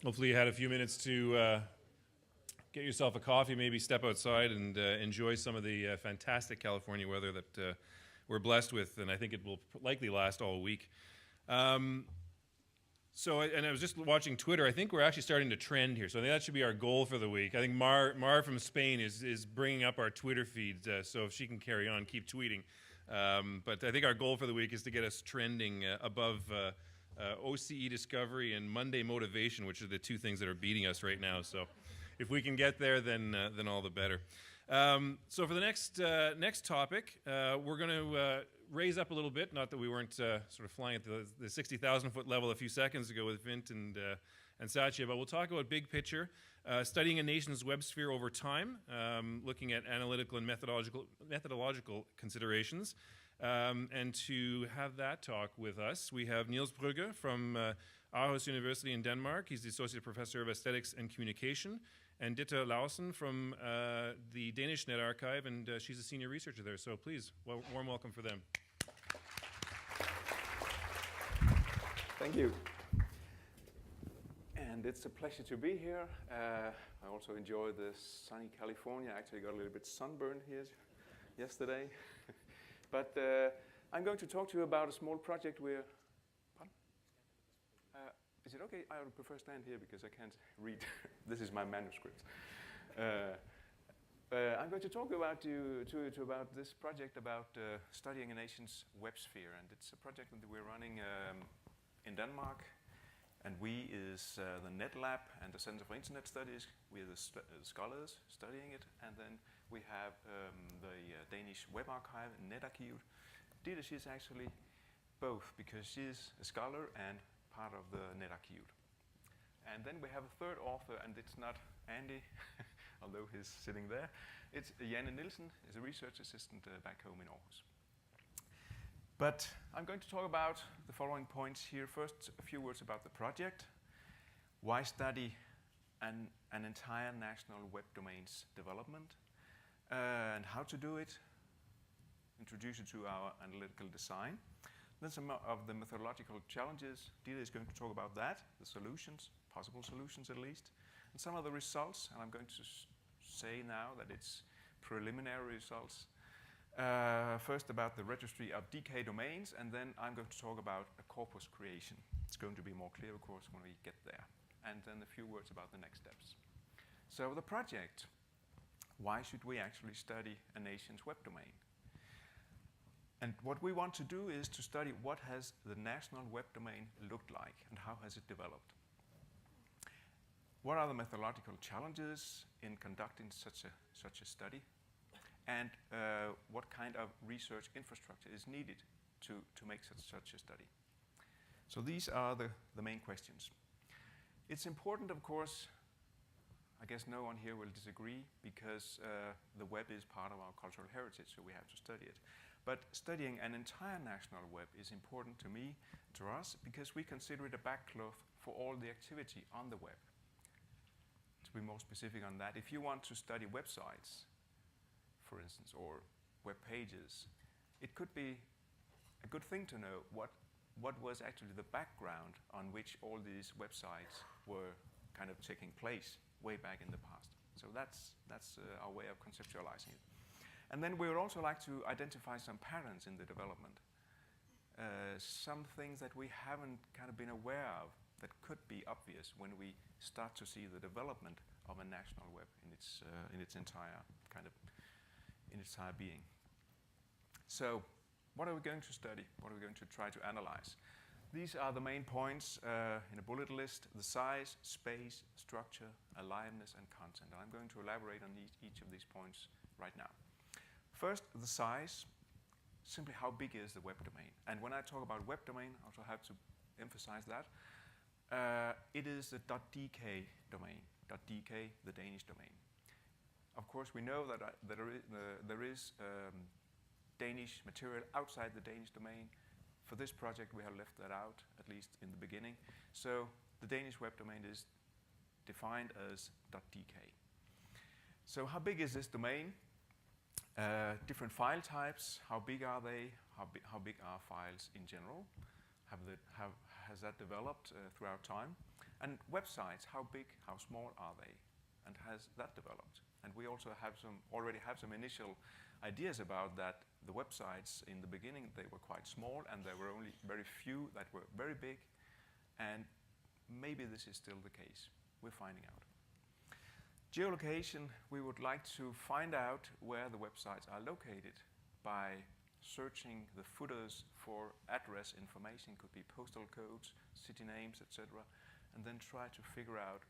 Hopefully you had a few minutes to get yourself a coffee, maybe step outside and enjoy some of the fantastic California weather that we're blessed with, and I think it will likely last all week. So I was just watching Twitter. I think we're actually starting to trend here, so I think that should be our goal for the week. I think Mar from Spain is bringing up our Twitter feeds, so if she can carry on, keep tweeting. But I think our goal for the week is to get us trending above OCE Discovery and Monday Motivation, which are the two things that are beating us right now. So if we can get there, then all the better. So for the next topic, we're going to raise up a little bit. Not that we weren't sort of flying at the 60,000-foot level a few seconds ago with Vint and Satya, but we'll talk about big picture, studying a nation's web sphere over time, looking at analytical and methodological considerations. And to have that talk with us, we have Niels Brugger from Aarhus University in Denmark. He's the Associate Professor of Aesthetics and Communication. And Ditte Laursen from the Danish Net Archive, and she's a senior researcher there. So please, warm welcome for them. Thank you. And it's a pleasure to be here. I also enjoy the sunny California. I actually got a little bit sunburned here yesterday. But I'm going to talk to you about a small project we're... Pardon? Is it okay? I would prefer stand here because I can't read. This is my manuscript. I'm going to talk about about this project about studying a nation's web sphere, and it's a project that we're running in Denmark. And we is the Net Lab and the Center for Internet Studies. We're the scholars studying it, and then we have the Danish Web Archive, Netarkivet. Ditte, she's actually both because she's a scholar and part of the Netarkivet. And then we have a third author, and it's not Andy, although he's sitting there. It's Janne Nielsen, is a research assistant back home in Aarhus. But I'm going to talk about the following points here. First, a few words about the project. Why study an entire national web domain's development, and how to do it. Introduce you to our analytical design. Then some of the methodological challenges. Ditte is going to talk about that, the solutions, possible solutions at least, and some of the results. And I'm going to say now that it's preliminary results. First about the registry of DK domains, and then I'm going to talk about a corpus creation. It's going to be more clear, of course, when we get there. And then a few words about the next steps. So the project, why should we actually study a nation's web domain? And what we want to do is to study what has the national web domain looked like and how has it developed. What are the methodological challenges in conducting such a study? And what kind of research infrastructure is needed to make such a study? So these are the main questions. It's important, of course, I guess no one here will disagree, because the web is part of our cultural heritage, so we have to study it. But studying an entire national web is important to me, to us, because we consider it a backcloth for all the activity on the web. To be more specific on that, if you want to study websites, for instance, or web pages, it could be a good thing to know what was actually the background on which all these websites were kind of taking place way back in the past. So that's our way of conceptualizing it. And then we would also like to identify some patterns in the development, some things that we haven't kind of been aware of that could be obvious when we start to see the development of a national web in its entire kind of being. So what are we going to study? What are we going to try to analyze? These are the main points in a bullet list: the size, space, structure, aliveness, and content. And I'm going to elaborate on each of these points right now. First, the size. Simply, how big is the web domain? And when I talk about web domain, I also have to emphasize that. It is the .dk domain. .dk, the Danish domain. Of course, we know that there is Danish material outside the Danish domain. For this project, we have left that out, at least in the beginning. So the Danish web domain is defined as .dk. So how big is this domain? Different file types, how big are they? How big are files in general? Has that developed throughout time? And websites, how big, how small are they? And has that developed? And we also already have some initial ideas about that. The websites in the beginning, they were quite small, and there were only very few that were very big. And maybe this is still the case. We're finding out. Geolocation, we would like to find out where the websites are located by searching the footers for address information, could be postal codes, city names, etc., and then try to figure out,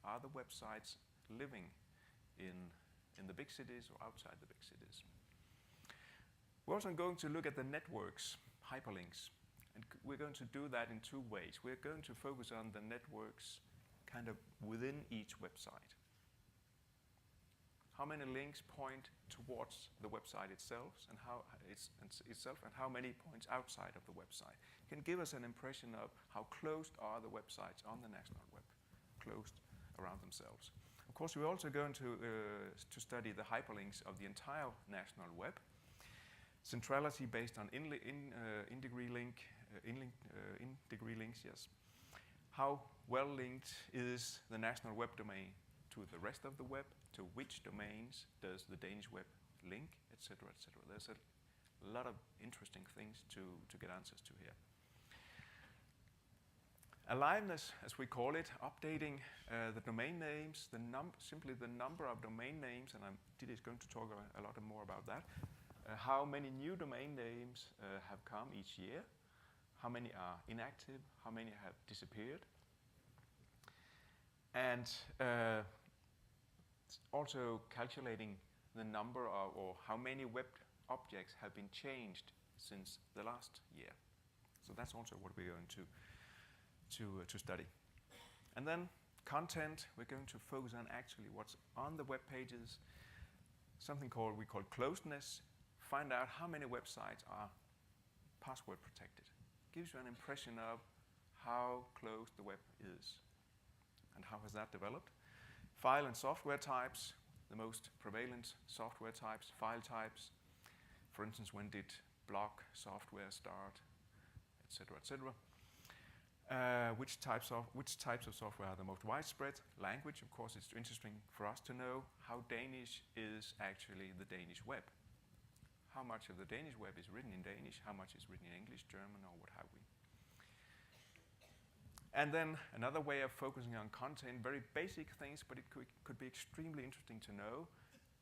are the websites living in the big cities or outside the big cities? We're also going to look at the networks, hyperlinks, and we're going to do that in two ways. We're going to focus on the networks kind of within each website. How many links point towards the website itself, and how many points outside of the website? It can give us an impression of how closed are the websites on the national web, closed around themselves. Of course, we're also going to study the hyperlinks of the entire national web. Centrality based on in-degree links, yes. How well linked is the national web domain to the rest of the web? To which domains does the Danish web link, etc., etc. There's a lot of interesting things to get answers to here. Aliveness, as we call it, updating the domain names, simply the number of domain names, and Ditte is going to talk a lot more about that. How many new domain names have come each year? How many are inactive? How many have disappeared? And also calculating the number of, or how many web objects have been changed since the last year. So that's also what we're going to study. And then content, we're going to focus on actually what's on the web pages, something we call closedness. Find out how many websites are password protected. Gives you an impression of how closed the web is and how has that developed. File and software types, the most prevalent software types, file types. For instance, when did block software start, etc., etc. Which types of software are the most widespread? Language, of course, it's interesting for us to know how Danish is actually the Danish web. How much of the Danish web is written in Danish? How much is written in English, German, or what have we? And then another way of focusing on content, very basic things, but it could be extremely interesting to know.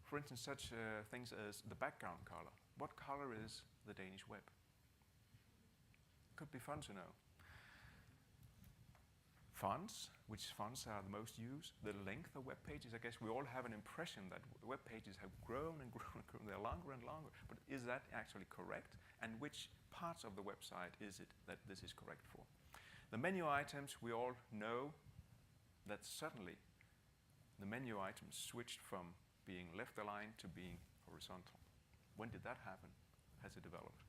For instance, such things as the background color. What color is the Danish web? Could be fun to know. Fonts, which fonts are the most used, the length of web pages. I guess we all have an impression that web pages have grown and grown and grown. They're longer and longer. But is that actually correct? And which parts of the website is it that this is correct for? The menu items, we all know that suddenly the menu items switched from being left aligned to being horizontal. When did that happen? Has it developed?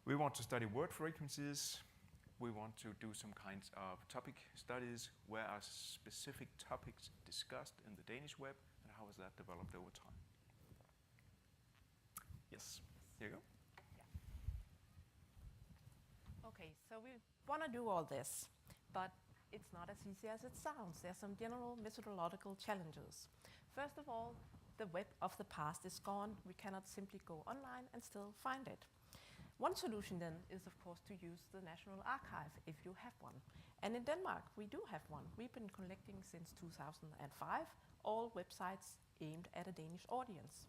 We want to study word frequencies. We want to do some kinds of topic studies. Where are specific topics discussed in the Danish web, and how has that developed over time? Yes, here you go. Okay, so we want to do all this, but it's not as easy as it sounds. There's some general methodological challenges. First of all, the web of the past is gone. We cannot simply go online and still find it. One solution then is, of course, to use the National Archive if you have one. And in Denmark, we do have one. We've been collecting since 2005 all websites aimed at a Danish audience.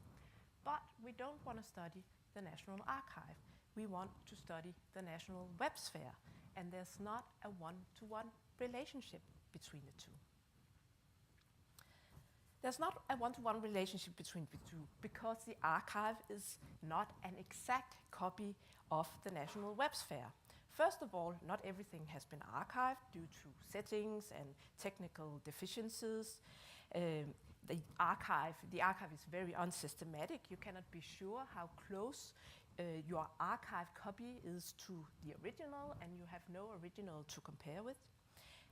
But we don't want to study the National Archive. We want to study the national web sphere, and there's not a one-to-one relationship between the two. There's not a one-to-one relationship between the two because the archive is not an exact copy of the national web sphere. First of all, not everything has been archived due to settings and technical deficiencies. The archive is very unsystematic. You cannot be sure how close your archive copy is to the original, and you have no original to compare with.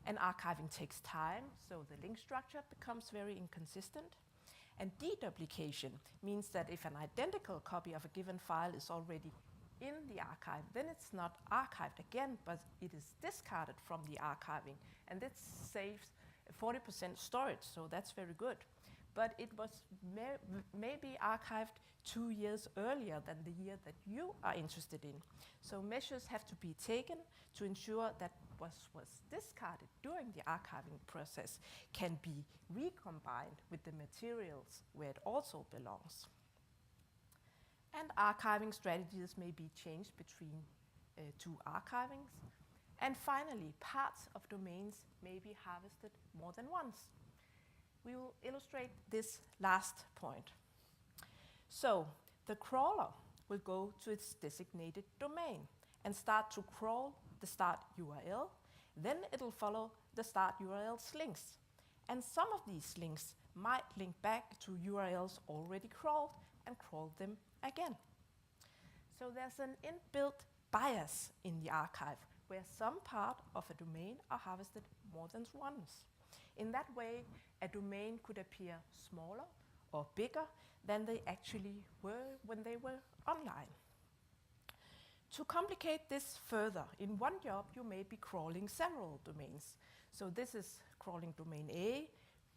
And archiving takes time, so the link structure becomes very inconsistent. And deduplication means that if an identical copy of a given file is already in the archive, then it's not archived again, but it is discarded from the archiving. And this saves 40% storage, so that's very good. But it was maybe archived 2 years earlier than the year that you are interested in. So measures have to be taken to ensure that what was discarded during the archiving process can be recombined with the materials where it also belongs. And archiving strategies may be changed between two archivings. And finally, parts of domains may be harvested more than once. We will illustrate this last point. So the crawler will go to its designated domain and start to crawl the start URL. Then it'll follow the start URL's links. And some of these links might link back to URLs already crawled and crawl them again. So there's an inbuilt bias in the archive where some part of a domain are harvested more than once. In that way, a domain could appear smaller or bigger than they actually were when they were online. To complicate this further, in one job you may be crawling several domains. So this is crawling domain A,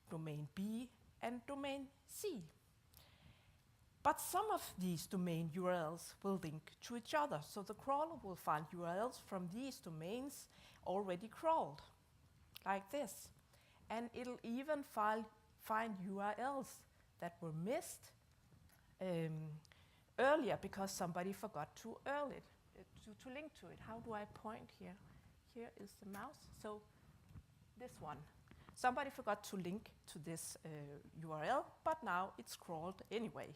domain B, and domain C. But some of these domain URLs will link to each other, so the crawler will find URLs from these domains already crawled, like this. And it'll even find URLs that were missed earlier because somebody forgot to link to it. How do I point here? Here is the mouse. So this one. Somebody forgot to link to this URL, but now it's crawled anyway.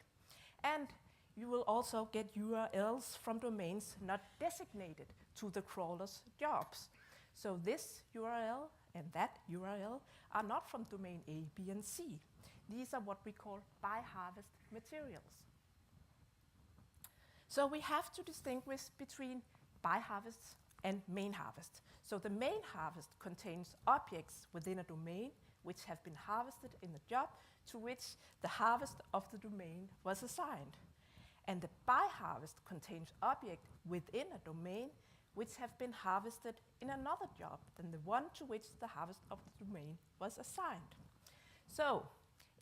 And you will also get URLs from domains not designated to the crawler's jobs. So this URL and that URL are not from domain A, B, and C. These are what we call by-harvest materials. So we have to distinguish between by-harvests and main harvest. So the main harvest contains objects within a domain which have been harvested in the job to which the harvest of the domain was assigned. And the by-harvest contains objects within a domain which have been harvested in another job than the one to which the harvest of the domain was assigned. So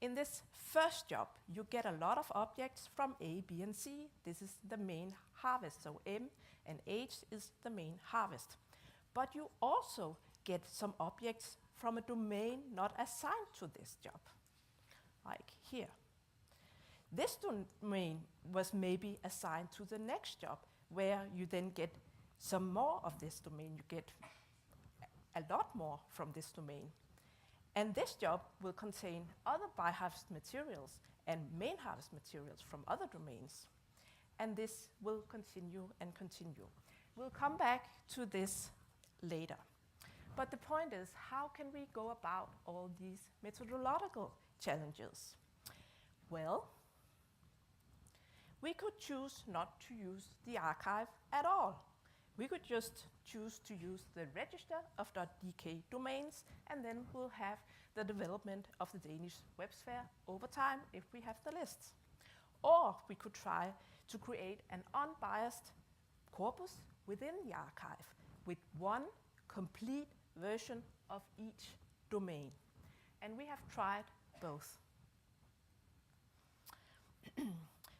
in this first job, you get a lot of objects from A, B, and C. This is the main harvest, so M and H is the main harvest. But you also get some objects from a domain not assigned to this job, like here. This domain was maybe assigned to the next job, where you then get some more of this domain. You get a lot more from this domain. And this job will contain other by-harvest materials and main harvest materials from other domains. And this will continue and continue. We'll come back to this later. But the point is, how can we go about all these methodological challenges? Well, we could choose not to use the archive at all. We could just choose to use the register of .dk domains, and then we'll have the development of the Danish web sphere over time if we have the lists. Or we could try to create an unbiased corpus within the archive with one complete version of each domain. And we have tried both.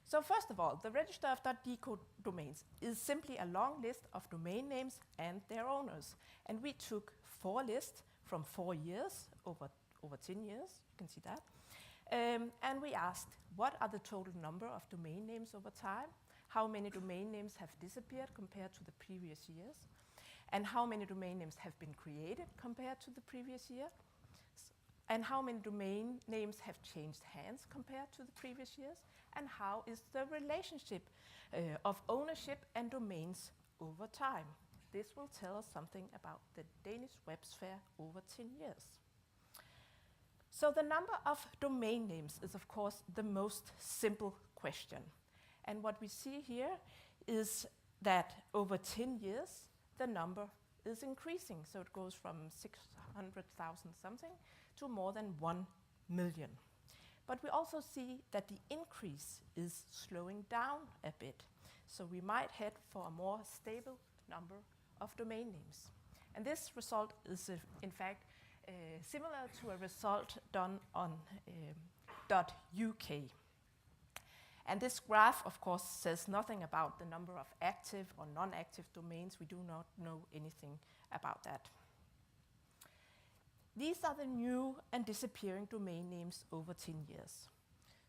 So first of all, the register of .dk domains is simply a long list of domain names and their owners. And we took 4 lists from 4 years, over 10 years, you can see that. And we asked, what are the total number of domain names over time? How many domain names have disappeared compared to the previous years? And how many domain names have been created compared to the previous year? And how many domain names have changed hands compared to the previous years? And how is the relationship of ownership and domains over time? This will tell us something about the Danish web sphere over 10 years. So the number of domain names is, of course, the most simple question. And what we see here is that over 10 years, the number is increasing. So it goes from 600,000 something to more than 1 million. But we also see that the increase is slowing down a bit. So we might head for a more stable number of domain names. And this result is, in fact, similar to a result done on .uk. And this graph, of course, says nothing about the number of active or non-active domains. We do not know anything about that. These are the new and disappearing domain names over 10 years.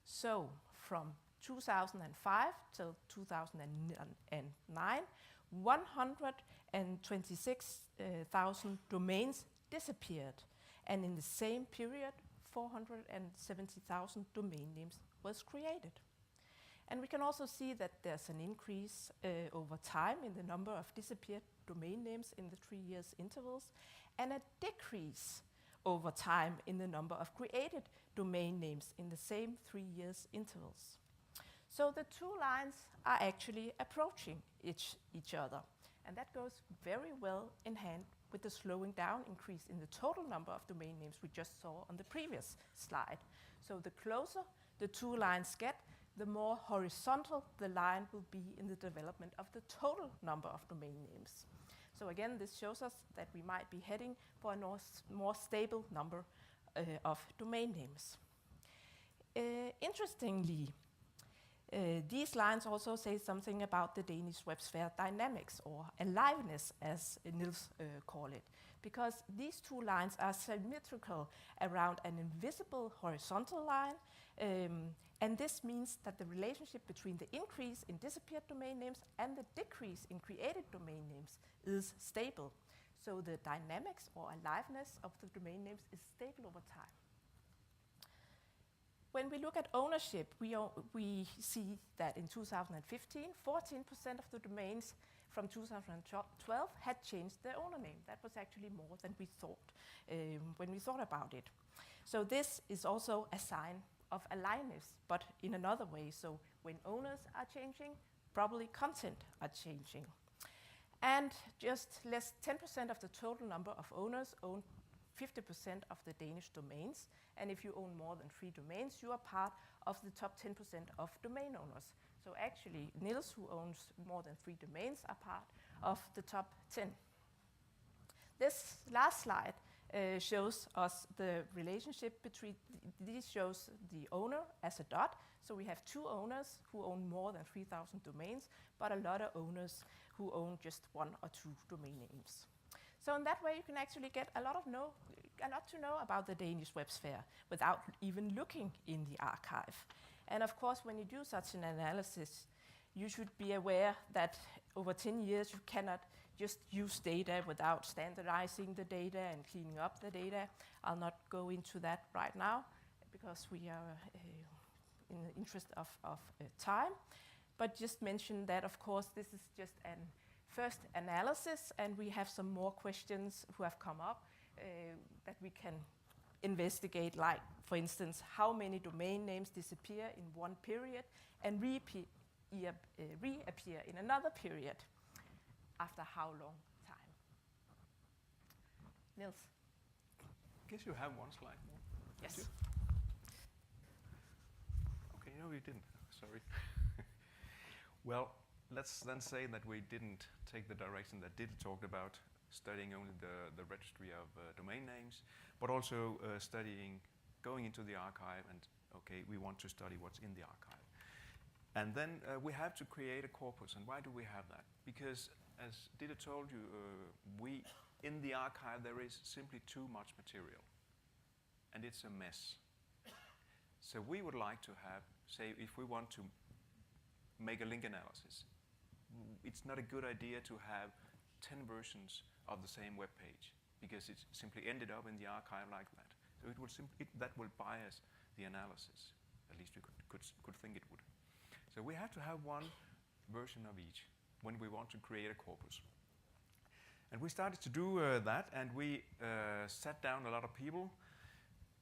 So from 2005 till 2009, 126,000 domains disappeared. And in the same period, 470,000 domain names was created. And we can also see that there's an increase over time in the number of disappeared domain names in the 3 years intervals, and a decrease over time in the number of created domain names in the same 3 years intervals. So the two lines are actually approaching each other, and that goes very well in hand with the slowing down increase in the total number of domain names we just saw on the previous slide. So the closer the two lines get, the more horizontal the line will be in the development of the total number of domain names. So again, this shows us that we might be heading for a more stable number of domain names. Interestingly, these lines also say something about the Danish web sphere dynamics, or aliveness, as Niels call it, because these two lines are symmetrical around an invisible horizontal line, and this means that the relationship between the increase in disappeared domain names and the decrease in created domain names is stable. So the dynamics or aliveness of the domain names is stable over time. When we look at ownership, we see that in 2015, 14% of the domains from 2012 had changed their owner name. That was actually more than we thought when we thought about it. So this is also a sign of aliveness, but in another way. So when owners are changing, probably content are changing. And just less 10% of the total number of owners own 50% of the Danish domains. And if you own more than 3 domains, you are part of the top 10% of domain owners. So actually, Niels, who owns more than 3 domains, are part of the top 10. This last slide shows us the relationship between, this shows the owner as a dot. So we have 2 owners who own more than 3,000 domains, but a lot of owners who own just 1 or 2 domain names. So in that way, you can actually get a lot to know about the Danish web sphere without even looking in the archive. And of course, when you do such an analysis, you should be aware that over 10 years, you cannot just use data without standardizing the data and cleaning up the data. I'll not go into that right now because we are in the interest of time. But just mention that, of course, this is just an first analysis, and we have some more questions who have come up that we can investigate, like, for instance, how many domain names disappear in one period and reappear in another period after how long time? Niels? I guess you have one slide more. Yes. Okay, no, you didn't. Sorry. Well, let's then say that we didn't take the direction that Ditte talked about, studying only the registry of domain names, but also going into the archive and, okay, we want to study what's in the archive. And then we have to create a corpus. And why do we have that? Because, as Ditte told you, in the archive there is simply too much material, and it's a mess. So we would like to have, say, if we want to make a link analysis, it's not a good idea to have 10 versions of the same web page, because it simply ended up in the archive like that. So that will bias the analysis. At least we could think it would. So we have to have one version of each when we want to create a corpus. And we started to do that, and we sat down a lot of people,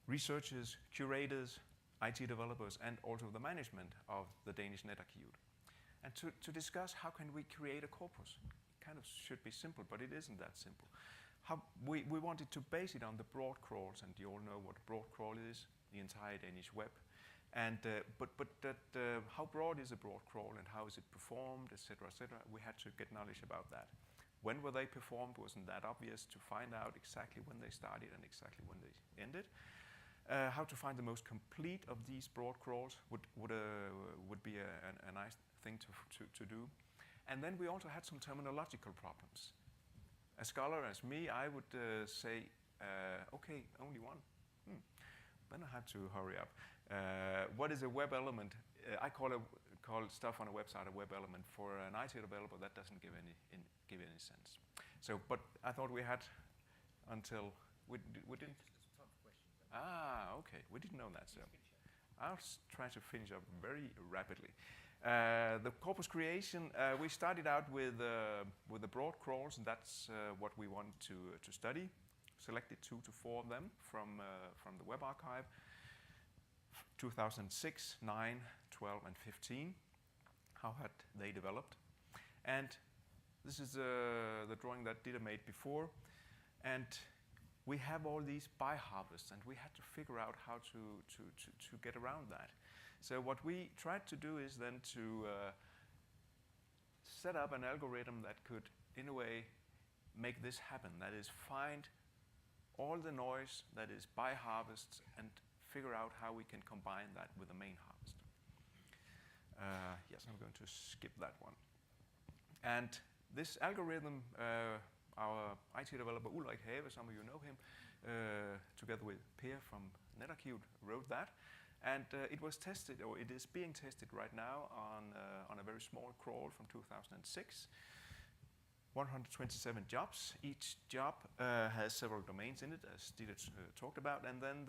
researchers, curators, IT developers, and also the management of the Danish Netarkivet, and to discuss how can we create a corpus. It kind of should be simple, but it isn't that simple. We wanted to base it on the broad crawls, and you all know what broad crawl is, the entire Danish web. And but how broad is a broad crawl and how is it performed, etc., etc. We had to get knowledge about that. When were they performed? Wasn't that obvious to find out exactly when they started and exactly when they ended? How to find the most complete of these broad crawls would be a nice thing to do. And then we also had some terminological problems. A scholar as me, I would say, okay, only one. Then I had to hurry up. What is a web element? I call stuff on a website a web element. For an IT developer, that doesn't give any sense. So, but I thought we had until we didn't. Okay. We didn't know that. So I'll try to finish up very rapidly. The corpus creation, we started out with the broad crawls, and that's what we want to study. Selected 2 to 4 of them from the web archive. 2006, 9, 12, and 15. How had they developed? And this is the drawing that Ditte made before. And we have all these by harvests, and we had to figure out how to get around that. So what we tried to do is then to set up an algorithm that could, in a way, make this happen. That is, find all the noise that is by harvests and figure out how we can combine that with the main harvest. Yes, I'm going to skip that one. And this algorithm, our IT developer Ulrik Have, some of you know him, together with Per from NetArchive, wrote that. And it was tested, or it is being tested right now on a very small crawl from 2006. 127 jobs. Each job has several domains in it, as Ditte talked about, and then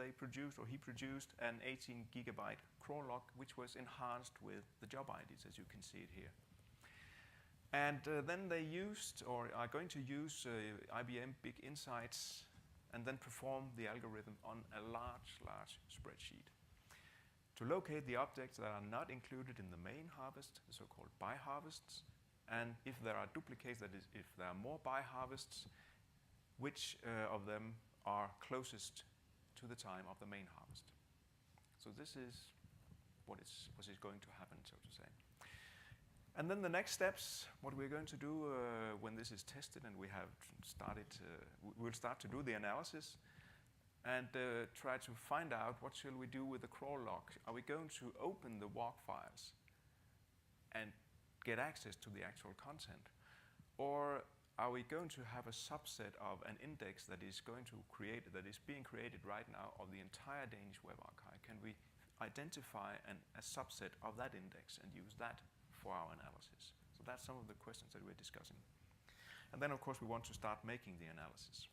he produced an 18 gigabyte crawl log, which was enhanced with the job IDs, as you can see it here. And then they used, or are going to use, IBM Big Insights, and then perform the algorithm on a large spreadsheet. To locate the objects that are not included in the main harvest, the so-called by harvests, and if there are duplicates, that is, if there are more by harvests, which of them are closest to the time of the main harvest. So this is what is going to happen, so to say. And then the next steps, what we're going to do when this is tested and we have started, we'll start to do the analysis and try to find out what shall we do with the crawl log. Are we going to open the WARC files and get access to the actual content? Or are we going to have a subset of an index that is being created right now of the entire Danish web archive? Can we identify a subset of that index and use that for our analysis? So that's some of the questions that we're discussing. And then of course we want to start making the analysis.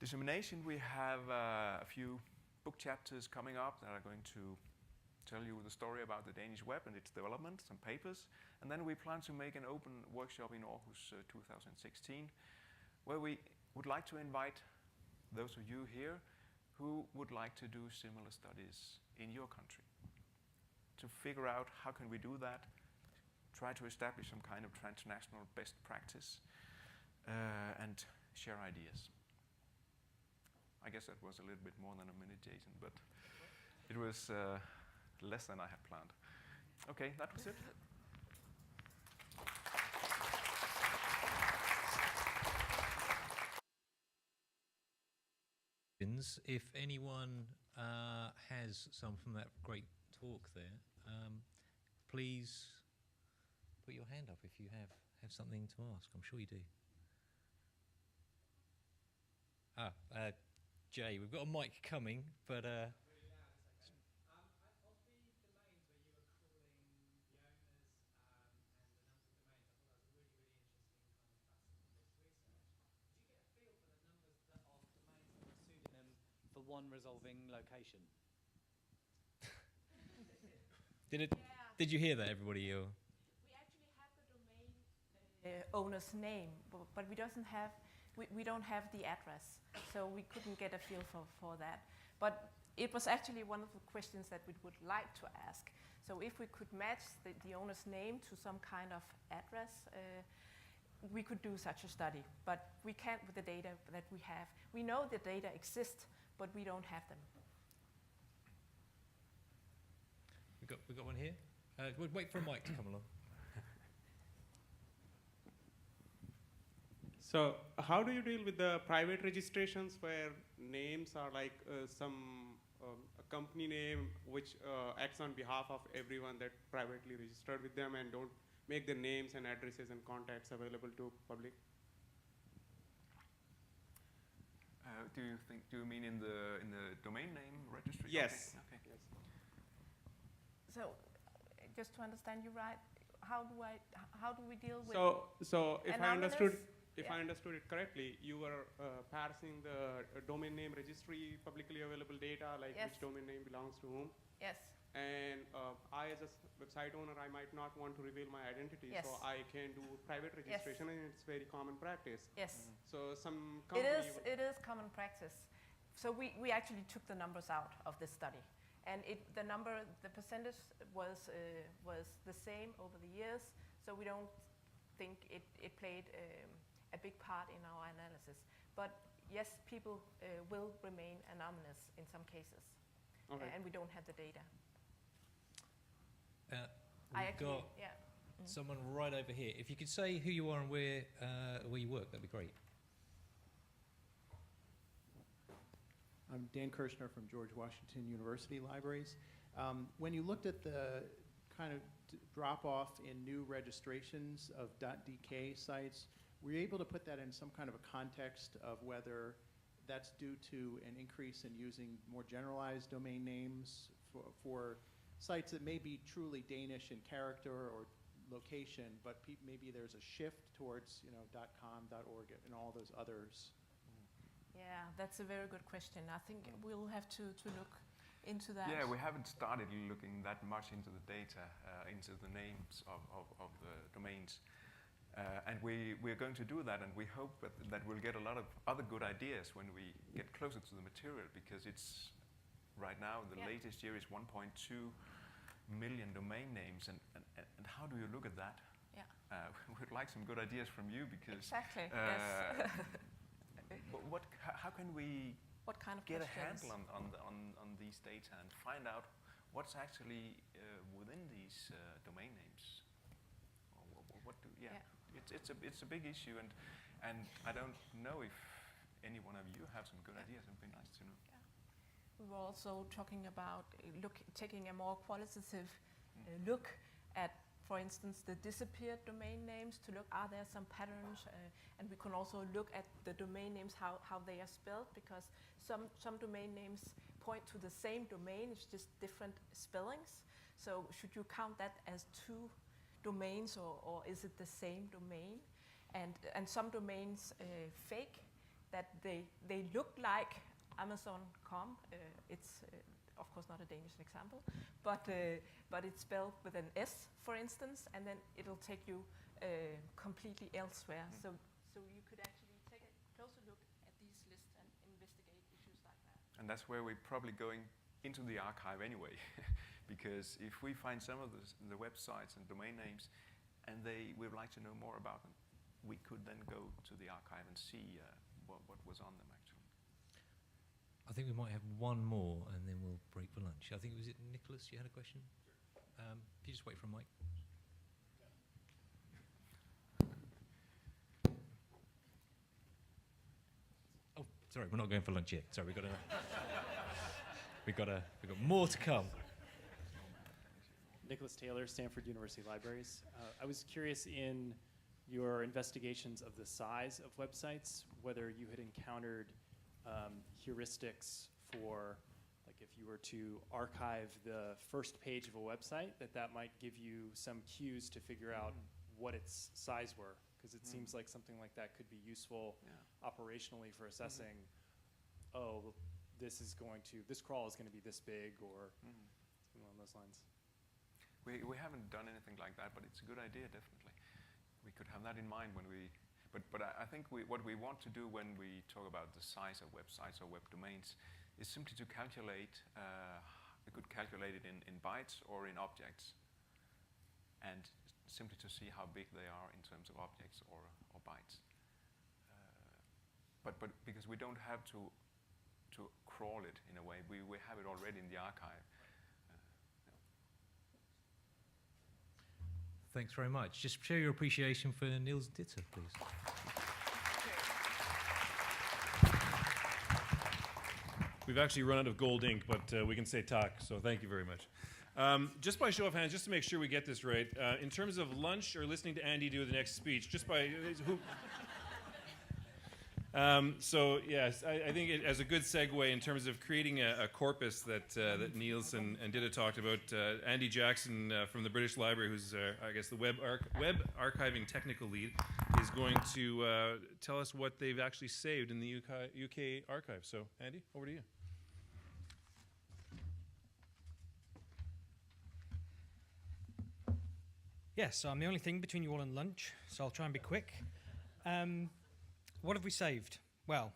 Dissemination, we have a few book chapters coming up that are going to tell you the story about the Danish web and its development, some papers. And then we plan to make an open workshop in Aarhus 2016, where we would like to invite those of you here who would like to do similar studies in your country, to figure out how can we do that, try to establish some kind of transnational best practice, and share ideas. I guess that was a little bit more than a minute, Jason, but it was less than I had planned. Okay, that was it. If anyone has some from that great talk there, please put your hand up if you have something to ask. I'm sure you do. Jay, we've got a mic coming, but one resolving location. Did you hear that, everybody? Or? We actually have the domain owner's name, but we don't have the address, so we couldn't get a feel for that. But it was actually one of the questions that we would like to ask. So if we could match the owner's name to some kind of address, we could do such a study, but we can't with the data that we have. We know the data exist, but we don't have them. we got one here. We'll wait for a mic to come along. So how do you deal with the private registrations where names are like a company name which acts on behalf of everyone that privately registered with them and don't make the names and addresses and contacts available to public? Do you mean in the domain name registry? Yes. Okay. Yes. So, just to understand you right, how do we deal with? So if anonymous? I understood it correctly, you were parsing the domain name registry publicly available data, like Yes. which domain name belongs to whom. Yes. And I, as a website owner, I might not want to reveal my identity, Yes. so I can do private registration, and it's very common practice. Yes. So some It company. is common practice. So we actually took the numbers out of this study, and the percentage was the same over the years. So we don't think it played a big part in our analysis. But yes, people will remain anonymous in some cases, Okay. and we don't have the data. We've got someone right over here. If you could say who you are and where you work, that'd be great. I'm Dan Kirshner from George Washington University Libraries. When you looked at the kind of drop-off in new registrations of .dk sites, were you able to put that in some kind of a context of whether that's due to an increase in using more generalized domain names for sites that may be truly Danish in character or location, but maybe there's a shift towards .com, .org, and all those others? Yeah, that's a very good question. I think we'll have to look into that. Yeah, we haven't started looking that much into the data, into the names of the domains. And we're going to do that, and we hope that we'll get a lot of other good ideas when we get closer to the material, because it's right now the latest year is 1.2 million domain names, and how do you look at that? Yeah. We'd like some good ideas from you, because Exactly. Yes. how can we What kind of get a questions? handle on these data and find out what's actually within these domain names? It's a big issue, and I don't know if any one of you have some good ideas. It would be nice to know. Yeah. We were also talking about taking a more qualitative look at, for instance, the disappeared domain names, to look, are there some patterns? And we can also look at the domain names, how they are spelled, because some domain names point to the same domain, it's just different spellings. So should you count that as two domains, or is it the same domain? And some domains fake, that they look like Amazon.com. It's of course not a Danish example, but it's spelled with an S, for instance, and then it'll take you completely elsewhere. So you could actually take a closer look at these lists and investigate issues like that. And that's where we're probably going into the archive anyway, because if we find some of the websites and domain names, and we'd like to know more about them, we could then go to the archive and see what was on them actually. I think we might have one more, and then we'll break for lunch. I think, was it Nicholas, you had a question? If you just wait for a mic. Oh, sorry, we're not going for lunch yet. Sorry, we've got more to come. Nicholas Taylor, Stanford University Libraries. I was curious, in your investigations of the size of websites, whether you had encountered heuristics for, like, if you were to archive the first page of a website, that might give you some cues to figure out what its size were, because it seems like something like that could be useful operationally for assessing, oh, this crawl is going to be this big, or something along those lines. We haven't done anything like that, but it's a good idea, definitely. We could have that in mind when we, but I think what we want to do when we talk about the size of websites or web domains is simply to calculate, we could calculate it in bytes or in objects, and simply to see how big they are in terms of objects or bytes. But because we don't have to crawl it in a way, we have it already in the archive. Thanks very much. Just show your appreciation for Niels Ditte, please. We've actually run out of gold ink, but we can say tak, so thank you very much. Just by show of hands, just to make sure we get this right, in terms of lunch or listening to Andy do the next speech, just by who? So yes, I think as a good segue in terms of creating a corpus that Niels and Ditte talked about, Andy Jackson from the British Library, who's I guess the web archiving technical lead, is going to tell us what they've actually saved in the UK archive. So Andy, over to you. Yes, so I'm the only thing between you all and lunch, so I'll try and be quick. What have we saved? Well,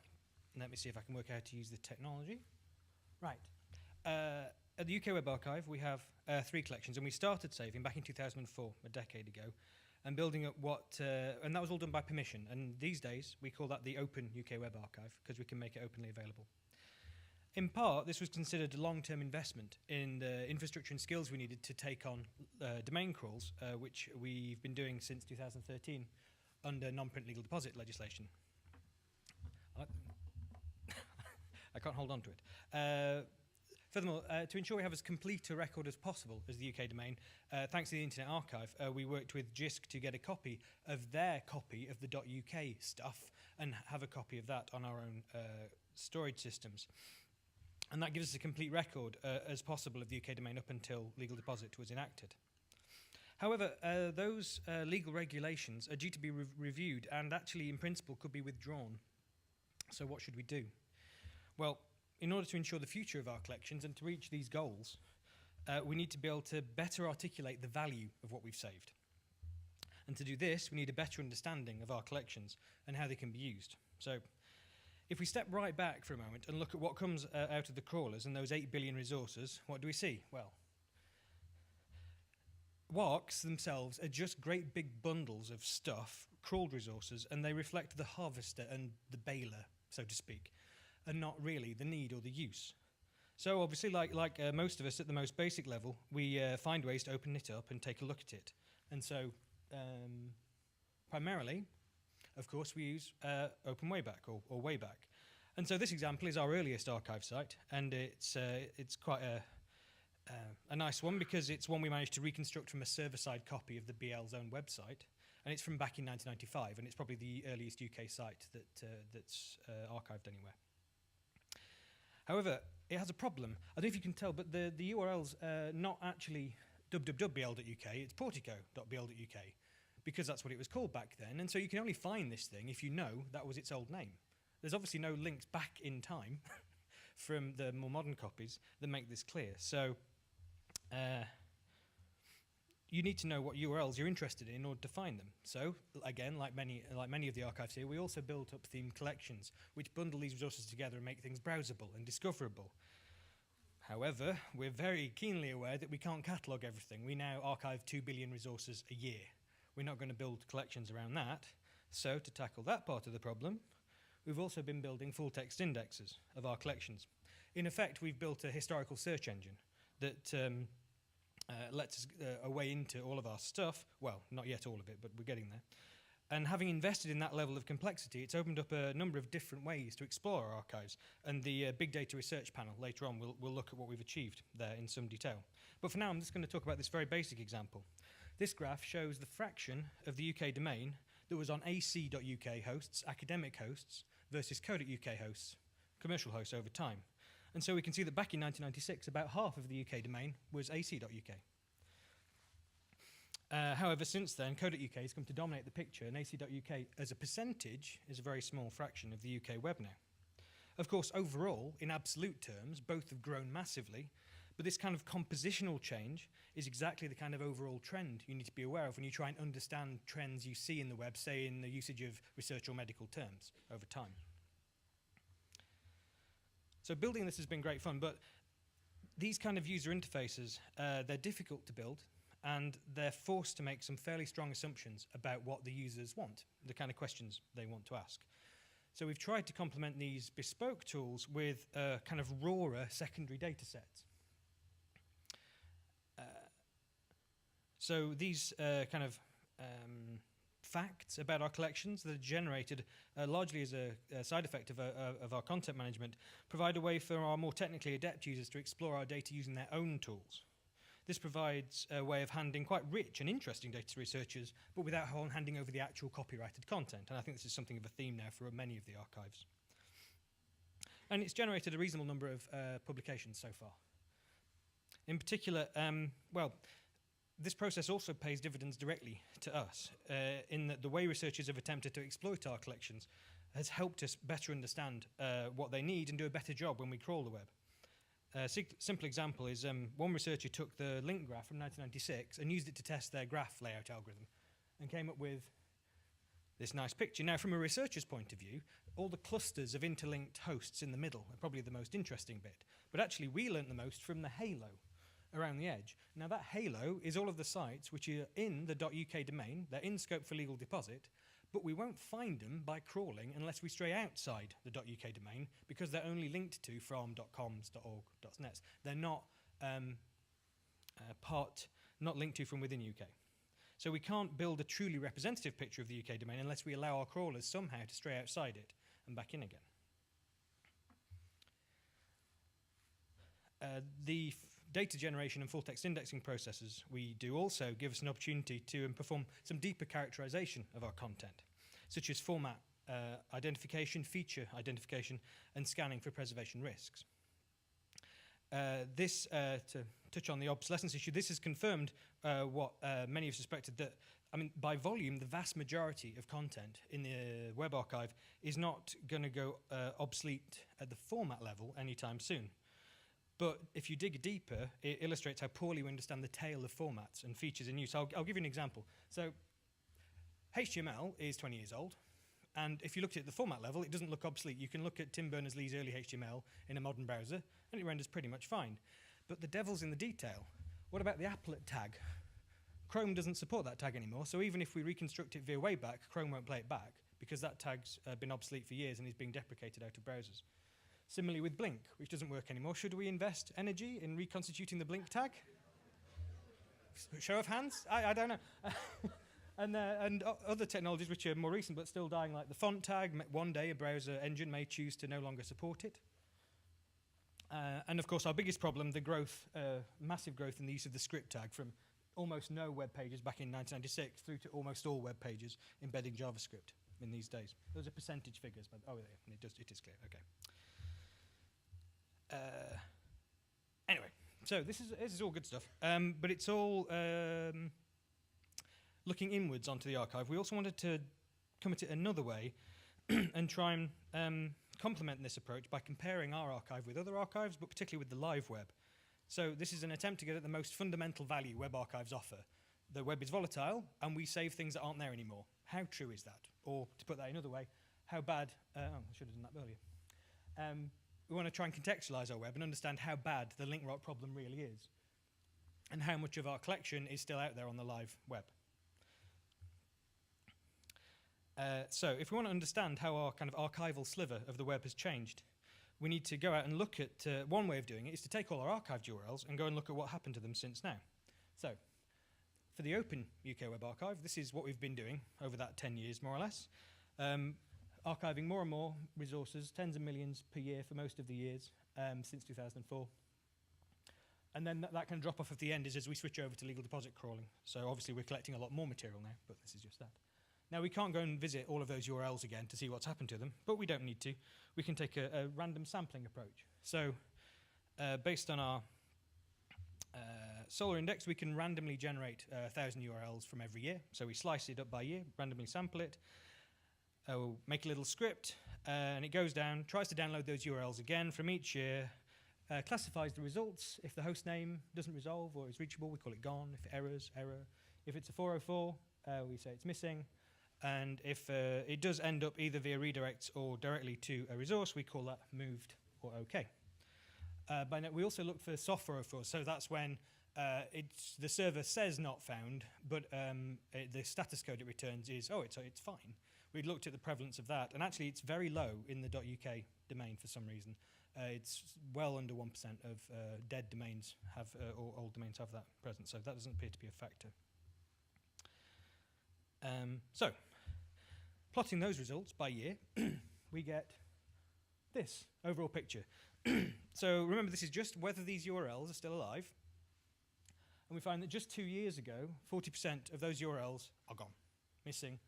let me see if I can work out how to use the technology. Right. At the UK Web Archive, we have 3 collections, and we started saving back in 2004, a decade ago, and building up and that was all done by permission. And these days, we call that the Open UK Web Archive, because we can make it openly available. In part, this was considered a long-term investment in the infrastructure and skills we needed to take on domain crawls, which we've been doing since 2013 under non-print legal deposit legislation. I can't hold on to it. Furthermore, to ensure we have as complete a record as possible as the UK domain, thanks to the Internet Archive, we worked with JISC to get a copy of their copy of the .uk stuff and have a copy of that on our own storage systems. And that gives us a complete record as possible of the UK domain up until legal deposit was enacted. However, those legal regulations are due to be reviewed and actually, in principle, could be withdrawn. So what should we do? Well, in order to ensure the future of our collections and to reach these goals, we need to be able to better articulate the value of what we've saved. And to do this, we need a better understanding of our collections and how they can be used. So if we step right back for a moment and look at what comes out of the crawlers and those 8 billion resources, what do we see? Well, WARCs themselves are just great big bundles of stuff, crawled resources, and they reflect the harvester and the baler, so to speak, and not really the need or the use. So obviously, like most of us at the most basic level, we find ways to open it up and take a look at it. And so primarily, of course, we use Open Wayback or Wayback. And so this example is our earliest archive site, and it's quite a nice one because it's one we managed to reconstruct from a server-side copy of the BL's own website, and it's from back in 1995, and it's probably the earliest UK site that's archived anywhere. However, it has a problem. I don't know if you can tell, but the URL's not actually www.bl.uk, it's portico.bl.uk, because that's what it was called back then, and so you can only find this thing if you know that was its old name. There's obviously no links back in time from the more modern copies that make this clear. So you need to know what URLs you're interested in order to find them. So again, like many of the archives here, we also built up themed collections which bundle these resources together and make things browsable and discoverable. However, we're very keenly aware that we can't catalogue everything. We now archive 2 billion resources a year. We're not going to build collections around that. So to tackle that part of the problem, we've also been building full-text indexes of our collections. In effect, we've built a historical search engine that lets us a way into all of our stuff. Well, not yet all of it, but we're getting there. And having invested in that level of complexity, it's opened up a number of different ways to explore our archives. And the Big Data Research Panel later on will look at what we've achieved there in some detail. But for now, I'm just going to talk about this very basic example. This graph shows the fraction of the UK domain that was on ac.uk hosts, academic hosts, versus co.uk hosts, commercial hosts over time. And so we can see that back in 1996, about half of the UK domain was ac.uk. However, since then, co.uk has come to dominate the picture, and ac.uk as a percentage is a very small fraction of the UK web now. Of course, overall, in absolute terms, both have grown massively, but this kind of compositional change is exactly the kind of overall trend you need to be aware of when you try and understand trends you see in the web, say in the usage of research or medical terms over time. So building this has been great fun, but these kind of user interfaces, they're difficult to build, and they're forced to make some fairly strong assumptions about what the users want, the kind of questions they want to ask. So we've tried to complement these bespoke tools with kind of rawer secondary data sets. So these kind of facts about our collections that are generated largely as a side effect of our content management provide a way for our more technically adept users to explore our data using their own tools. This provides a way of handing quite rich and interesting data to researchers, but without handing over the actual copyrighted content. And I think this is something of a theme now for many of the archives. And it's generated a reasonable number of publications so far. In particular, this process also pays dividends directly to us, in that the way researchers have attempted to exploit our collections has helped us better understand what they need and do a better job when we crawl the web. A simple example is one researcher took the link graph from 1996 and used it to test their graph layout algorithm and came up with this nice picture. Now, from a researcher's point of view, all the clusters of interlinked hosts in the middle are probably the most interesting bit. But actually, we learnt the most from the halo around the edge. Now, that halo is all of the sites which are in the .uk domain. They're in scope for legal deposit, but we won't find them by crawling unless we stray outside the .uk domain, because they're only linked to from .coms, .org, .nets. They're not not linked to from within UK. So we can't build a truly representative picture of the UK domain unless we allow our crawlers somehow to stray outside it and back in again. The data generation and full text indexing processes we do also give us an opportunity to perform some deeper characterization of our content, such as format identification, feature identification, and scanning for preservation risks. To touch on the obsolescence issue, this has confirmed what many have suspected, that, I mean, by volume, the vast majority of content in the web archive is not going to go obsolete at the format level anytime soon. But if you dig deeper, it illustrates how poorly we understand the tail of formats and features in use. I'll give you an example. So HTML is 20 years old, and if you looked at the format level, it doesn't look obsolete. You can look at Tim Berners-Lee's early HTML in a modern browser, and it renders pretty much fine. But the devil's in the detail. What about the applet tag? Chrome doesn't support that tag anymore, so even if we reconstruct it via Wayback, Chrome won't play it back, because that tag's been obsolete for years and is being deprecated out of browsers. Similarly with Blink, which doesn't work anymore. Should we invest energy in reconstituting the Blink tag? Show of hands? I don't know. and other technologies which are more recent but still dying, like the font tag. One day a browser engine may choose to no longer support it. And of course our biggest problem, the growth, massive growth in the use of the script tag, from almost no web pages back in 1996 through to almost all web pages embedding JavaScript in these days. Those are percentage figures, but it is clear, okay. Anyway, so this is all good stuff, but it's all looking inwards onto the archive. We also wanted to come at it another way and try and complement this approach by comparing our archive with other archives, but particularly with the live web. So this is an attempt to get at the most fundamental value web archives offer. The web is volatile, and we save things that aren't there anymore. How true is that? Or, to put that another way, how bad... I should have done that earlier. We want to try and contextualize our web and understand how bad the link rot problem really is, and how much of our collection is still out there on the live web. So if we want to understand how our kind of archival sliver of the web has changed, we need to go out and look at, one way of doing it is to take all our archived URLs and go and look at what happened to them since now. So for the open UK Web Archive, this is what we've been doing over that 10 years, more or less. Archiving more and more resources, tens of millions per year for most of the years since 2004. And then that kind of drop off at the end is as we switch over to legal deposit crawling. So obviously we're collecting a lot more material now, but this is just that. Now we can't go and visit all of those URLs again to see what's happened to them, but we don't need to. We can take a random sampling approach. So based on our Solar Index, we can randomly generate 1,000 URLs from every year. So we slice it up by year, randomly sample it. We'll make a little script, and it goes down, tries to download those URLs again from each year, classifies the results. If the host name doesn't resolve or is reachable, we call it gone. If errors, error. If it's a 404, we say it's missing. And if it does end up either via redirects or directly to a resource, we call that moved or OK. By now, we also look for soft 404, so that's when the server says not found, but the status code it returns is, oh, it's fine. We looked at the prevalence of that, and actually it's very low in the .uk domain for some reason. It's well under 1% of dead domains have, or old domains have that present, so that doesn't appear to be a factor. So, plotting those results by year, we get this overall picture. So remember, this is just whether these URLs are still alive. And we find that just 2 years ago, 40% of those URLs are gone, missing,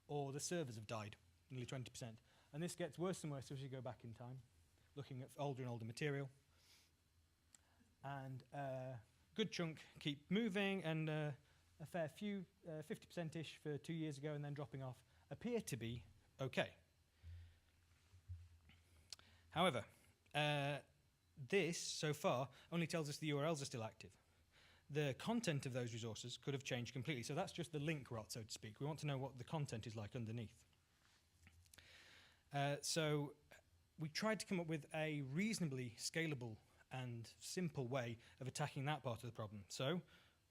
or the servers have died, nearly 20%. And this gets worse and worse as you go back in time, looking at older and older material. And a good chunk keep moving, and a fair few, 50%-ish for 2 years ago, and then dropping off, appear to be okay. However, this, so far, only tells us the URLs are still active. The content of those resources could have changed completely. So that's just the link rot, so to speak. We want to know what the content is like underneath. So we tried to come up with a reasonably scalable and simple way of attacking that part of the problem. So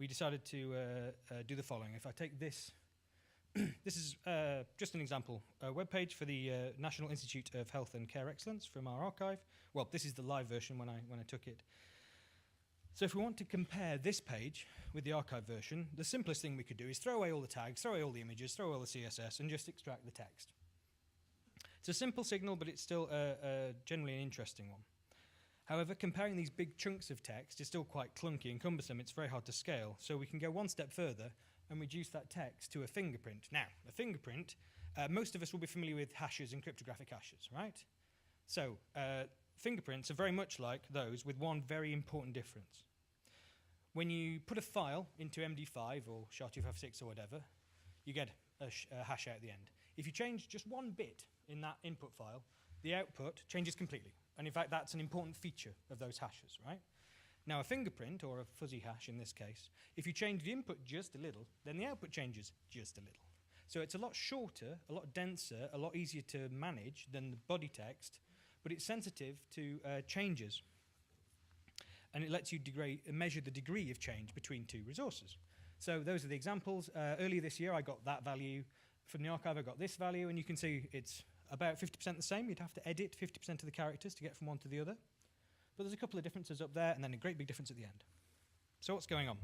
we decided to do the following. If I take this, this is just an example web page for the National Institute of Health and Care Excellence from our archive. Well, this is the live version when I took it. So if we want to compare this page with the archive version, the simplest thing we could do is throw away all the tags, throw away all the images, throw away all the CSS, and just extract the text. It's a simple signal, but it's still generally an interesting one. However, comparing these big chunks of text is still quite clunky and cumbersome. It's very hard to scale. So we can go one step further and reduce that text to a fingerprint. Now, a fingerprint, most of us will be familiar with hashes and cryptographic hashes, right? So fingerprints are very much like those, with one very important difference. When you put a file into MD5 or SHA-256 or whatever, you get a hash out at the end. If you change just one bit in that input file, the output changes completely. And in fact, that's an important feature of those hashes, right? Now, a fingerprint, or a fuzzy hash in this case, if you change the input just a little, then the output changes just a little. So it's a lot shorter, a lot denser, a lot easier to manage than the body text, but it's sensitive to changes. And it lets you measure the degree of change between two resources. So those are the examples. Earlier this year, I got that value. From the archive, I got this value, and you can see it's about 50% the same. You'd have to edit 50% of the characters to get from one to the other. But there's a couple of differences up there, and then a great big difference at the end. So what's going on?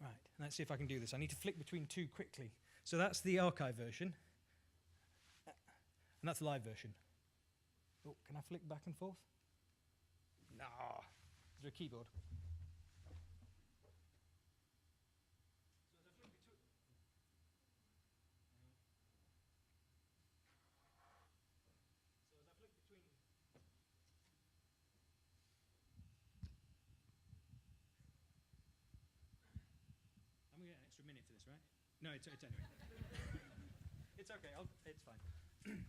Right, let's see if I can do this. I need to flick between two quickly. So that's the archive version, and that's the live version. Oh, can I flick back and forth? No. Is there a keyboard? I'm going to get an extra minute for this, right? No, it's anyway. It's okay, it's fine.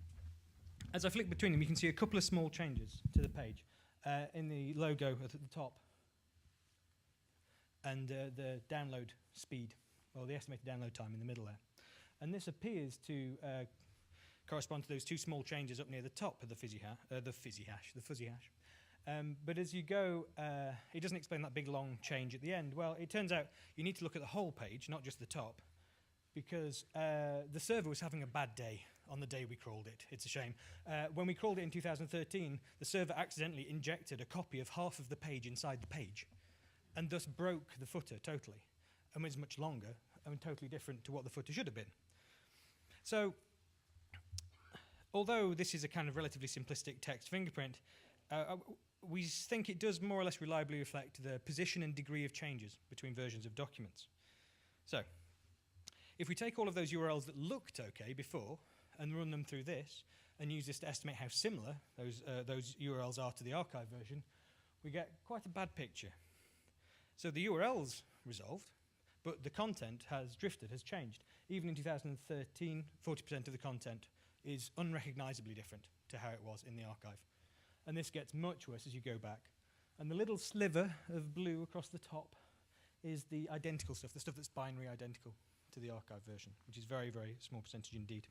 As I flick between them, you can see a couple of small changes to the page in the logo at the top and the download speed, or the estimated download time in the middle there. And this appears to correspond to those two small changes up near the top of the fuzzy hash. But as you go, it doesn't explain that big long change at the end. Well, it turns out you need to look at the whole page, not just the top, because the server was having a bad day on the day we crawled it. It's a shame. When we crawled it in 2013, the server accidentally injected a copy of half of the page inside the page, and thus broke the footer totally, and was much longer and totally different to what the footer should have been. So, although this is a kind of relatively simplistic text fingerprint, we think it does more or less reliably reflect the position and degree of changes between versions of documents. So, if we take all of those URLs that looked okay before and run them through this, and use this to estimate how similar those URLs are to the archive version, we get quite a bad picture. So the URL's resolved, but the content has drifted, has changed. Even in 2013, 40% of the content is unrecognizably different to how it was in the archive. And this gets much worse as you go back. And the little sliver of blue across the top is the identical stuff, the stuff that's binary identical to the archive version, which is very, very small percentage indeed.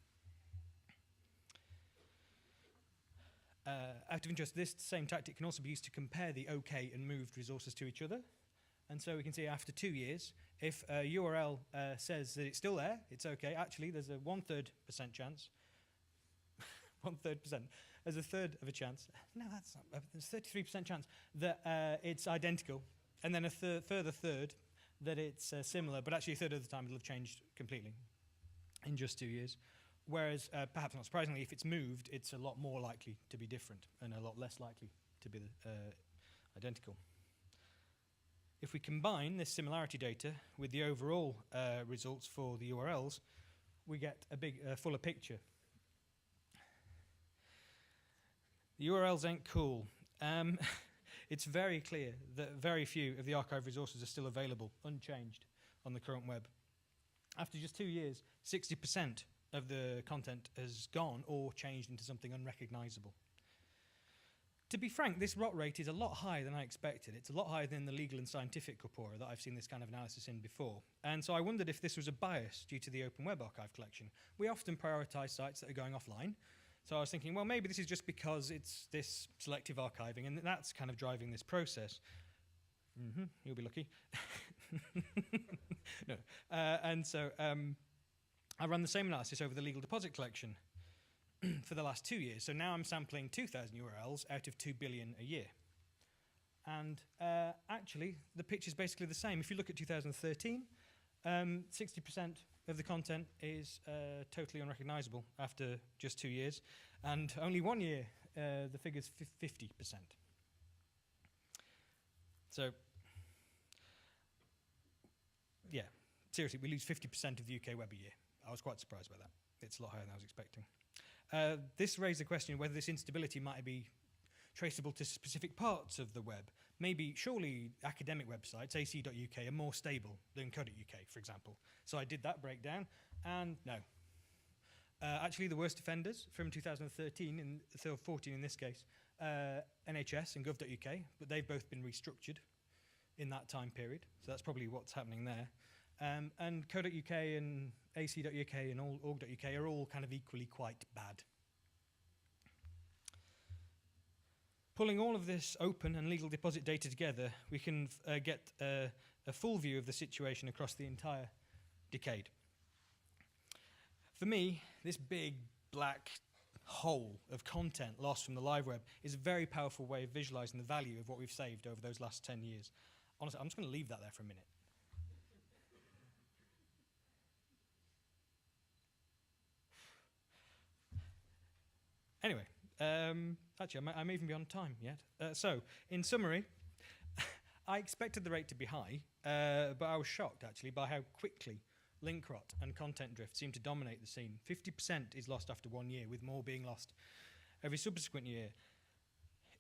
Out of interest, this same tactic can also be used to compare the OK and moved resources to each other. And so we can see after 2 years, if a URL says that it's still there, it's OK. Actually, there's a 1/3% chance. 1/3%. There's a third of a chance. No, that's not. There's 33% chance that it's identical. And then a further third that it's similar, but actually a third of the time it'll have changed completely in just 2 years. Whereas, perhaps not surprisingly, if it's moved, it's a lot more likely to be different and a lot less likely to be identical. If we combine this similarity data with the overall results for the URLs, we get a big, fuller picture. The URLs ain't cool. It's very clear that very few of the archive resources are still available, unchanged, on the current web. After just 2 years, 60% of the content has gone or changed into something unrecognizable. To be frank, this rot rate is a lot higher than I expected. It's a lot higher than the legal and scientific corpora that I've seen this kind of analysis in before. And so I wondered if this was a bias due to the Open Web Archive collection. We often prioritize sites that are going offline. So I was thinking, well, maybe this is just because it's this selective archiving, and that's kind of driving this process. You'll be lucky. No. And so I ran the same analysis over the legal deposit collection for the last 2 years. So now I'm sampling 2,000 URLs out of 2 billion a year. And actually, the picture's basically the same. If you look at 2013, 60% of the content is totally unrecognizable after just 2 years. And only 1 year, the figure's 50%. So, yeah, seriously, we lose 50% of the UK web a year. I was quite surprised by that. It's a lot higher than I was expecting. This raised the question whether this instability might be traceable to specific parts of the web. Maybe, surely, academic websites, ac.uk, are more stable than co.uk, for example. So I did that breakdown, and no. Actually, the worst offenders from 2013, and 14 in this case, NHS and gov.uk, but they've both been restructured in that time period, so that's probably what's happening there. And co.uk and ac.uk and org.uk are all kind of equally quite bad. Pulling all of this open and legal deposit data together, we can get a full view of the situation across the entire decade. For me, this big black hole of content lost from the live web is a very powerful way of visualizing the value of what we've saved over those last 10 years. Honestly, I'm just going to leave that there for a minute. Anyway, actually, I may even be on time yet. So, in summary, I expected the rate to be high, but I was shocked, actually, by how quickly link rot and content drift seem to dominate the scene. 50% is lost after 1 year, with more being lost every subsequent year.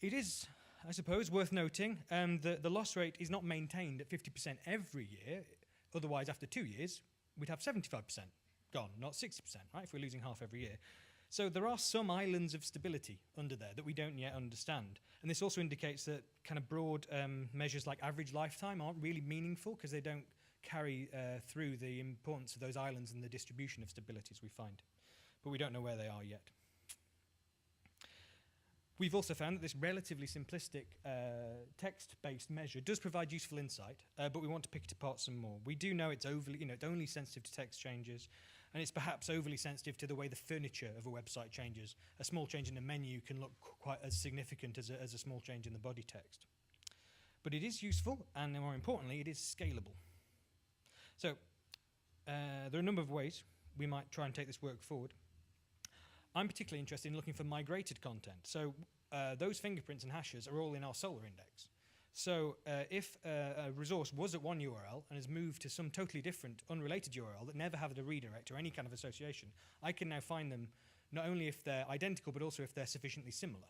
It is, I suppose, worth noting that the loss rate is not maintained at 50% every year. Otherwise, after 2 years, we'd have 75% gone, not 60%, right, if we're losing half every year. So there are some islands of stability under there that we don't yet understand. And this also indicates that kind of broad measures like average lifetime aren't really meaningful because they don't carry through the importance of those islands and the distribution of stabilities we find. But we don't know where they are yet. We've also found that this relatively simplistic text-based measure does provide useful insight, but we want to pick it apart some more. We do know it's overly, it's only sensitive to text changes, and it's perhaps overly sensitive to the way the furniture of a website changes. A small change in a menu can look quite as significant as a small change in the body text. But it is useful, and more importantly, it is scalable. So there are a number of ways we might try and take this work forward. I'm particularly interested in looking for migrated content. So those fingerprints and hashes are all in our Solr index. So if a resource was at one URL and has moved to some totally different, unrelated URL that never had a redirect or any kind of association, I can now find them not only if they're identical, but also if they're sufficiently similar,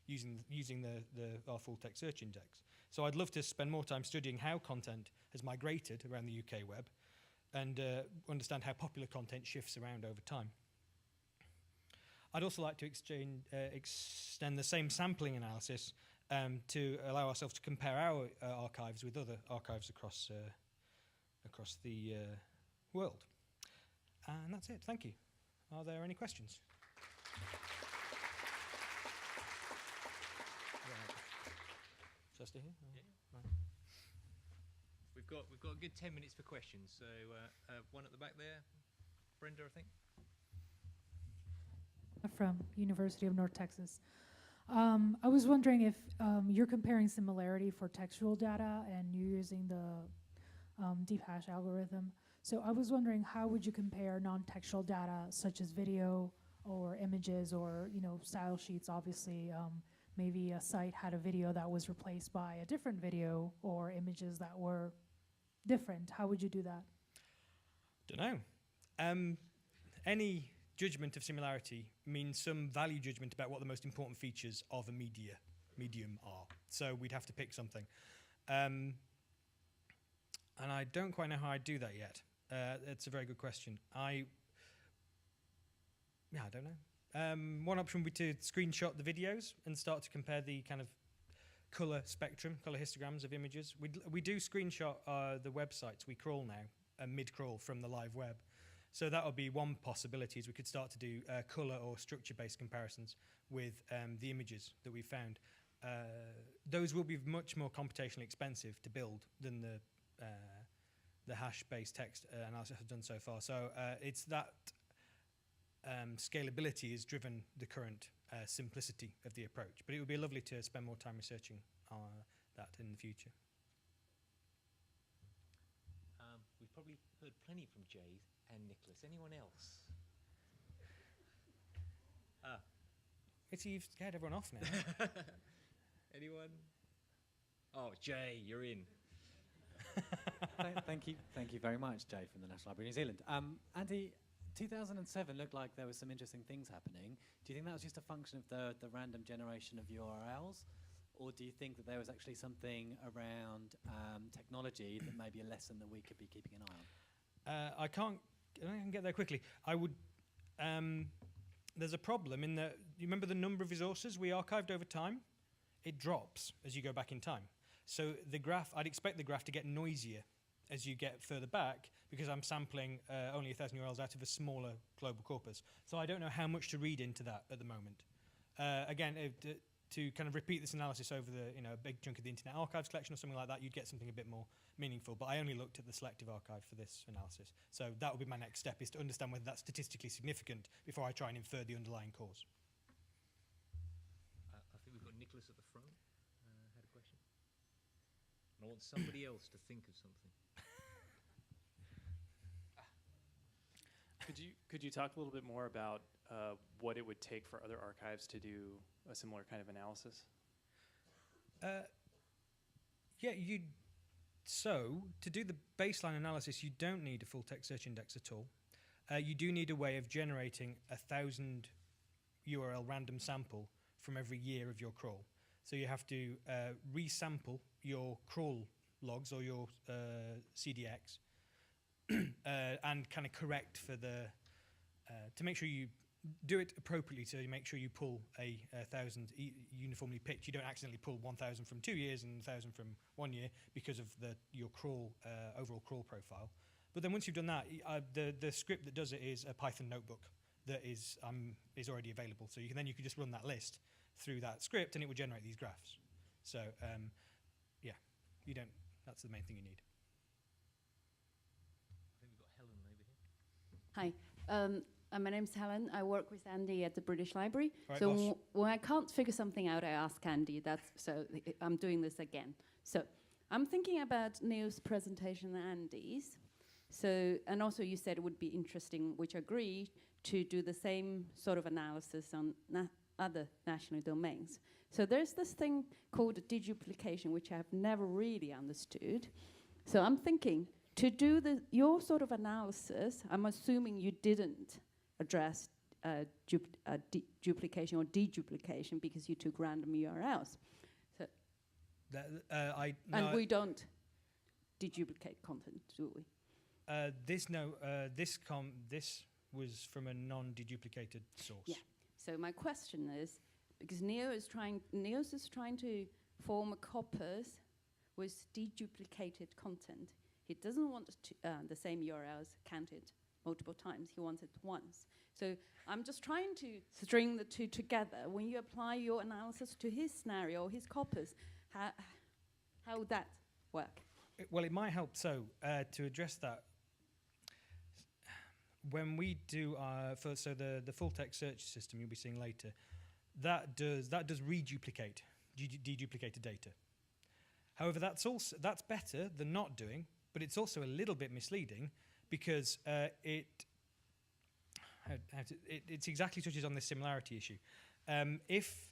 using our full text search index. So I'd love to spend more time studying how content has migrated around the UK web and understand how popular content shifts around over time. I'd also like to extend the same sampling analysis to allow ourselves to compare our archives with other archives across the world. And that's it. Thank you. Are there any questions? Shall I stay here? Yeah. Right. We've got a good 10 minutes for questions. So one at the back there, Brenda, I think. From University of North Texas. I was wondering if you're comparing similarity for textual data and you're using the deep hash algorithm. So I was wondering, how would you compare non-textual data such as video or images or style sheets? Obviously, maybe a site had a video that was replaced by a different video or images that were different. How would you do that? Don't know. Any judgment of similarity means some value judgment about what the most important features of a medium are. So we'd have to pick something. And I don't quite know how I'd do that yet. It's a very good question. I don't know. One option would be to screenshot the videos and start to compare the kind of color spectrum, color histograms of images. We do screenshot the websites. We crawl now, mid-crawl from the live web. So that would be one possibility, is we could start to do color or structure-based comparisons with the images that we found. Those will be much more computationally expensive to build than the hash-based text analysis I've done so far. So it's that scalability has driven the current simplicity of the approach. But it would be lovely to spend more time researching that in the future. We've probably heard plenty from Jay and Nicholas. Anyone else? You've scared everyone off now. Anyone? Oh, Jay, you're in. Thank you very much, Jay, from the National Library of New Zealand. Andy, 2007 looked like there were some interesting things happening. Do you think that was just a function of the random generation of URLs? Or do you think that there was actually something around technology that may be a lesson that we could be keeping an eye on? I can get there quickly. I would. There's a problem in that. You remember the number of resources we archived over time? It drops as you go back in time. So the graph, I'd expect the graph to get noisier as you get further back, because I'm sampling only 1,000 URLs out of a smaller global corpus. So I don't know how much to read into that at the moment. Again, to kind of repeat this analysis over a big chunk of the Internet Archives collection or something like that, you'd get something a bit more meaningful. But I only looked at the selective archive for this analysis. So that would be my next step, is to understand whether that's statistically significant before I try and infer the underlying cause. I think we've got Nicholas at the front. Had a question. And I want somebody else to think of something. Could you talk a little bit more about what it would take for other archives to do a similar kind of analysis? So to do the baseline analysis, you don't need a full text search index at all. You do need a way of generating 1,000 URL random sample from every year of your crawl. So you have to resample your crawl logs or your CDX and kind of correct for to make sure you do it appropriately, so you make sure you pull a 1,000 uniformly picked. You don't accidentally pull 1,000 from 2 years and 1,000 from 1 year because of your crawl overall crawl profile. But then once you've done that, the script that does it is a Python notebook that is already available. So you can just run that list through that script, and it will generate these graphs. So you don't. That's the main thing you need. I think we've got Helen over here. Hi. My name's Helen. I work with Andy at the British Library. Right, so when I can't figure something out, I ask Andy. I'm doing this again. So I'm thinking about Niels' presentation and Andy's. So, and also you said it would be interesting, which I agree, to do the same sort of analysis on other national domains. So there's this thing called deduplication, which I've never really understood. So I'm thinking, to do your sort of analysis, I'm assuming you didn't address duplication or deduplication because you took random URLs. So we don't deduplicate content, do we? This was from a non-deduplicated source. Yeah. So my question is, because Niels is trying to form a corpus with deduplicated content. He doesn't want the same URLs counted multiple times. He wants it once. So I'm just trying to string the two together. When you apply your analysis to his scenario or his corpus, how would that work? Well, it might help. So to address that, when we do the full text search system you'll be seeing later, that does deduplicated data. However, that's better than not doing, but it's also a little bit misleading because it exactly touches on this similarity issue. If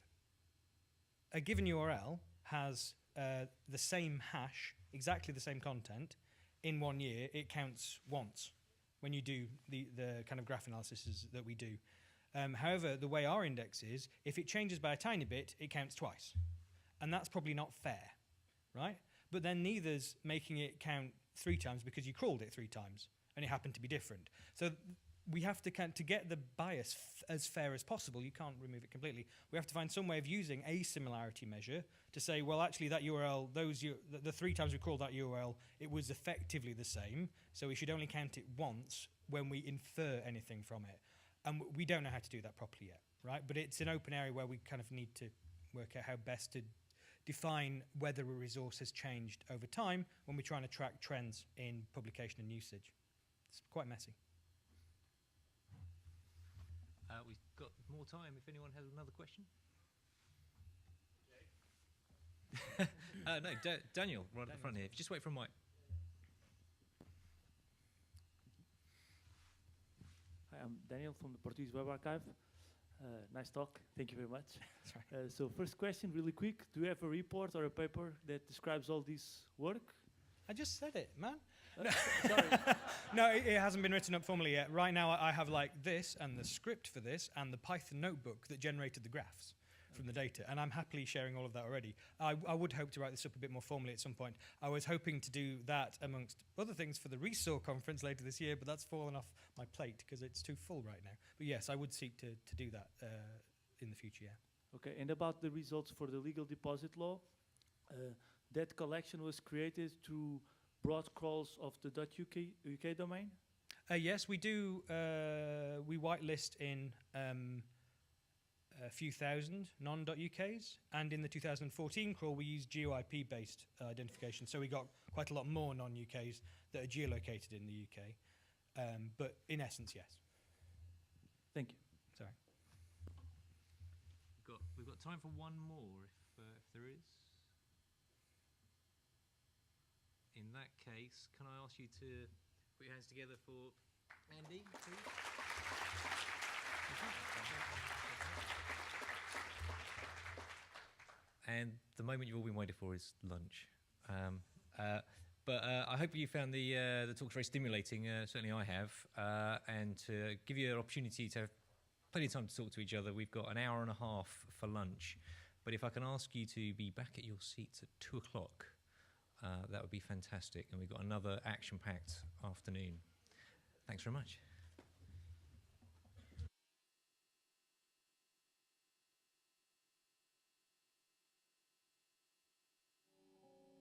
a given URL has the same hash, exactly the same content, in 1 year, it counts once when you do the kind of graph analysis that we do. However, the way our index is, if it changes by a tiny bit, it counts twice. And that's probably not fair, right? But then neither's making it count 3 times because you crawled it 3 times and it happened to be different. So we have to get the bias as fair as possible. You can't remove it completely. We have to find some way of using a similarity measure to say, well, actually that URL, the 3 times we crawled that URL, it was effectively the same. So we should only count it once when we infer anything from it. And we don't know how to do that properly yet, right? But it's an open area where we kind of need to work out how best to define whether a resource has changed over time when we're trying to track trends in publication and usage. It's quite messy. We've got more time if anyone has another question. No, Daniel, right at the front here. Just wait for a mic. Hi, I'm Daniel from the Portuguese Web Archive. Nice talk. Thank you very much. That's right. So first question, really quick. Do you have a report or a paper that describes all this work? I just said it, man. Sorry. No, it hasn't been written up formally yet. Right now, I have like this and the script for this and the Python notebook that generated the graphs from the data, and I'm happily sharing all of that already. I would hope to write this up a bit more formally at some point. I was hoping to do that amongst other things for the RESOR conference later this year, but that's fallen off my plate because it's too full right now. But yes, I would seek to do that in the future, yeah. Okay, and about the results for the legal deposit law, that collection was created through broad crawls of the .uk domain? Yes, we do. We whitelist in a few thousand non.UKs, and in the 2014 crawl we used GeoIP-based identification, so we got quite a lot more non-UKs that are geolocated in the UK. But in essence, yes. Thank you. Sorry. We've got time for one more, if there is. In that case, can I ask you to put your hands together for Andy, please? And the moment you've all been waiting for is lunch. But I hope you found the talks very stimulating. Certainly I have. And to give you an opportunity to have plenty of time to talk to each other, we've got an hour and a half for lunch. But if I can ask you to be back at your seats at 2 o'clock, that would be fantastic. And we've got another action-packed afternoon. Thanks very much.